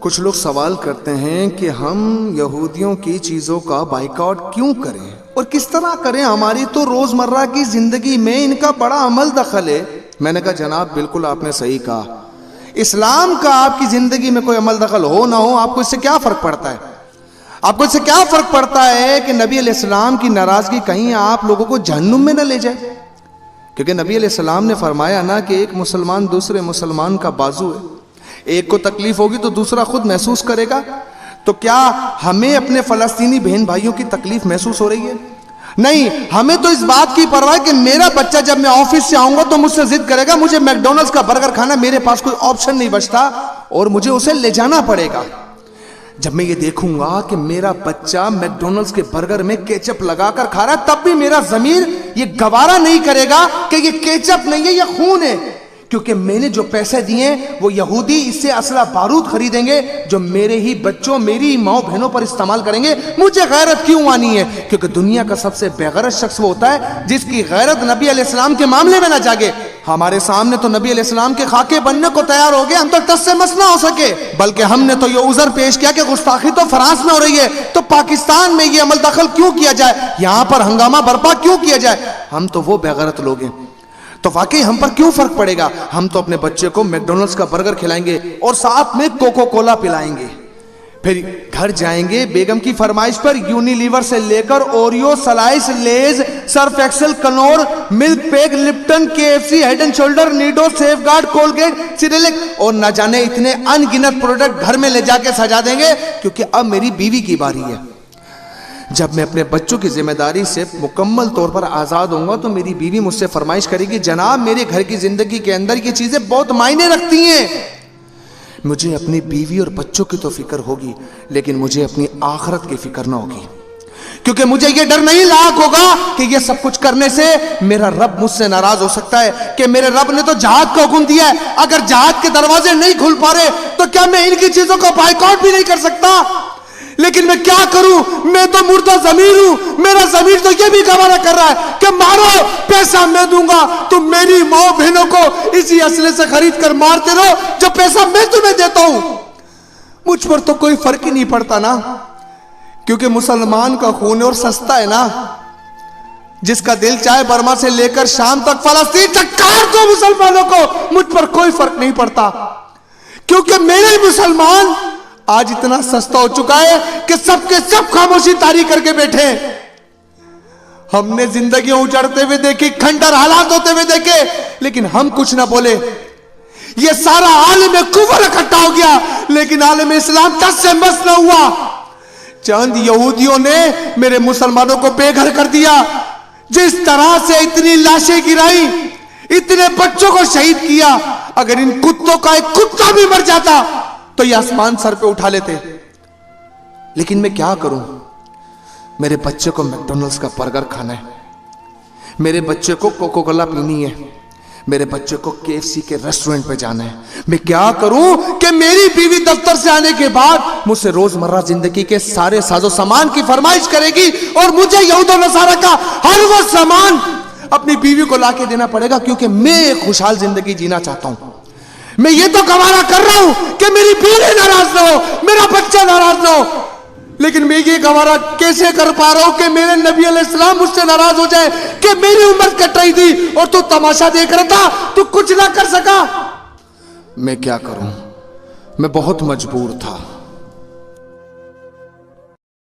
کچھ لوگ سوال کرتے ہیں کہ ہم یہودیوں کی چیزوں کا بائیکاٹ کیوں کریں اور کس طرح کریں، ہماری تو روزمرہ کی زندگی میں ان کا بڑا عمل دخل ہے۔ میں نے کہا جناب بالکل آپ نے صحیح کہا، اسلام کا آپ کی زندگی میں کوئی عمل دخل ہو نہ ہو، آپ کو اس سے کیا فرق پڑتا ہے؟ آپ کو اس سے کیا فرق پڑتا ہے کہ نبی علیہ السلام کی ناراضگی کہیں آپ لوگوں کو جہنم میں نہ لے جائے؟ کیونکہ نبی علیہ السلام نے فرمایا نا کہ ایک مسلمان دوسرے مسلمان کا بازو ہے، ایک کو تکلیف ہوگی تو دوسرا خود محسوس کرے گا۔ تو کیا ہمیں اپنے فلسطینی بہن بھائیوں کی تکلیف محسوس ہو رہی ہے؟ نہیں، ہمیں تو اس بات کی پرواہ ہے کہ میرا بچہ جب میں آفس سے آؤں گا تو مجھ سے ضد کرے گا مجھے میک ڈونلڈس کا برگر کھانا، میرے پاس کوئی آپشن نہیں بچتا اور مجھے اسے لے جانا پڑے گا۔ جب میں یہ دیکھوں گا کہ میرا بچہ میک ڈونلڈس کے برگر میں کیچپ لگا کر کھا رہا ہے، تب بھی میرا ضمیر یہ گوارا نہیں کرے گا کہ یہ کیچپ نہیں ہے، یہ خون ہے، کیونکہ میں نے جو پیسے دیے وہ یہودی اس سے اسلحہ بارود خریدیں گے جو میرے ہی بچوں، میری ماں بہنوں پر استعمال کریں گے۔ مجھے غیرت کیوں آنی ہے؟ کیونکہ دنیا کا سب سے بے غیرت شخص وہ ہوتا ہے جس کی غیرت نبی علیہ السلام کے معاملے میں نہ جاگے۔ ہمارے سامنے تو نبی علیہ السلام کے خاکے بننے کو تیار ہو گئے، ہم تو ٹس سے مس نہ ہو سکے، بلکہ ہم نے تو یہ عذر پیش کیا کہ گستاخی تو فرانس میں ہو رہی ہے، تو پاکستان میں یہ عمل دخل کیوں کیا جائے، یہاں پر ہنگامہ برپا کیوں کیا جائے؟ ہم تو وہ بے غیرت لوگ ہیں، تو واقعی ہم پر کیوں فرق پڑے گا؟ ہم تو اپنے بچے کو میک ڈونلڈس کا برگر کھلائیں گے اور ساتھ میں کوکو کولا پلائیں گے، پھر گھر جائیں گے بیگم کی فرمائش پر یونیلیور سے لے کر Oreo, Slice, Lay's, Surf Excel, Knorr, Milkpak, Lipton, KFC، Head and Shoulder, Nido, Safeguard, Colgate, Cerelac اور نہ جانے اتنے ان گنت پروڈکٹ گھر میں لے جا کے سجا دیں گے، کیونکہ اب میری بیوی کی باری ہے۔ جب میں اپنے بچوں کی ذمہ داری سے مکمل طور پر آزاد ہوں گا تو میری بیوی مجھ سے فرمائش کرے گی جناب میرے گھر کی زندگی کے اندر یہ چیزیں بہت معنی رکھتی ہیں۔ مجھے اپنی بیوی اور بچوں کی تو فکر ہوگی لیکن مجھے اپنی آخرت کی فکر نہ ہوگی، کیونکہ مجھے یہ ڈر نہیں لاحق ہوگا کہ یہ سب کچھ کرنے سے میرا رب مجھ سے ناراض ہو سکتا ہے، کہ میرے رب نے تو جہاد کا حکم دیا ہے، اگر جہاد کے دروازے نہیں کھل پا رہے تو کیا میں ان کی چیزوں کا بائیکاٹ بھی نہیں کر سکتا؟ لیکن میں کیا کروں، میں تو مردہ ضمیر ہوں، میرا ضمیر تو یہ بھی گوارا کر رہا ہے کہ مارو، پیسہ میں دوں گا، تم میری ماں بہنوں کو اسی اسلحے سے خرید کر مارتے رہو جو پیسہ میں تمہیں دیتا ہوں۔ مجھ پر تو کوئی فرق ہی نہیں پڑتا نا، کیونکہ مسلمان کا خون اور سستا ہے نا، جس کا دل چاہے برما سے لے کر شام تک فلسطین تک کاٹ دو مسلمانوں کو، مجھ پر کوئی فرق نہیں پڑتا، کیونکہ میرے مسلمان آج اتنا سستا ہو چکا ہے کہ سب کے سب خاموشی طاری کر کے بیٹھے ہیں۔ ہم نے زندگیاں اجڑتے ہوئے دیکھی، کھنڈر حالات ہوتے ہوئے دیکھے، لیکن ہم کچھ نہ بولے۔ یہ سارا عالم کفر اکٹھا ہو گیا لیکن عالم اسلام ٹس سے مس نہ ہوا۔ چند یہودیوں نے میرے مسلمانوں کو بے گھر کر دیا، جس طرح سے اتنی لاشیں گرائی، اتنے بچوں کو شہید کیا، اگر ان کتوں کا ایک کتا بھی مر جاتا تو یہ آسمان سر پہ اٹھا لیتے۔ لیکن میں کیا کروں، میرے بچے کو میک ڈونلڈس کا برگر کھانا ہے، میرے بچے کو کوکو کولا پینی ہے، میرے بچے کو KFC کے ریسٹورنٹ پہ جانا ہے۔ میں کیا کروں کہ میری بیوی دفتر سے آنے کے بعد مجھ سے روزمرہ زندگی کے سارے ساز و سامان کی فرمائش کرے گی اور مجھے یہود و نصارہ کا ہر وہ سامان اپنی بیوی کو لا کے دینا پڑے گا، کیونکہ میں ایک خوشحال زندگی جینا چاہتا ہوں۔ میں یہ تو گوارا کر رہا ہوں کہ میری بیوی ناراض نہ ہو، میرا بچہ ناراض نہ ہو، لیکن میں یہ گوارا کیسے کر پا رہا ہوں کہ میرے نبی علیہ السلام مجھ سے ناراض ہو جائے کہ میری عمر کٹ رہی تھی اور تو تماشا دیکھ رہا تھا، تو کچھ نہ کر سکا۔ میں کیا کروں، میں بہت مجبور تھا۔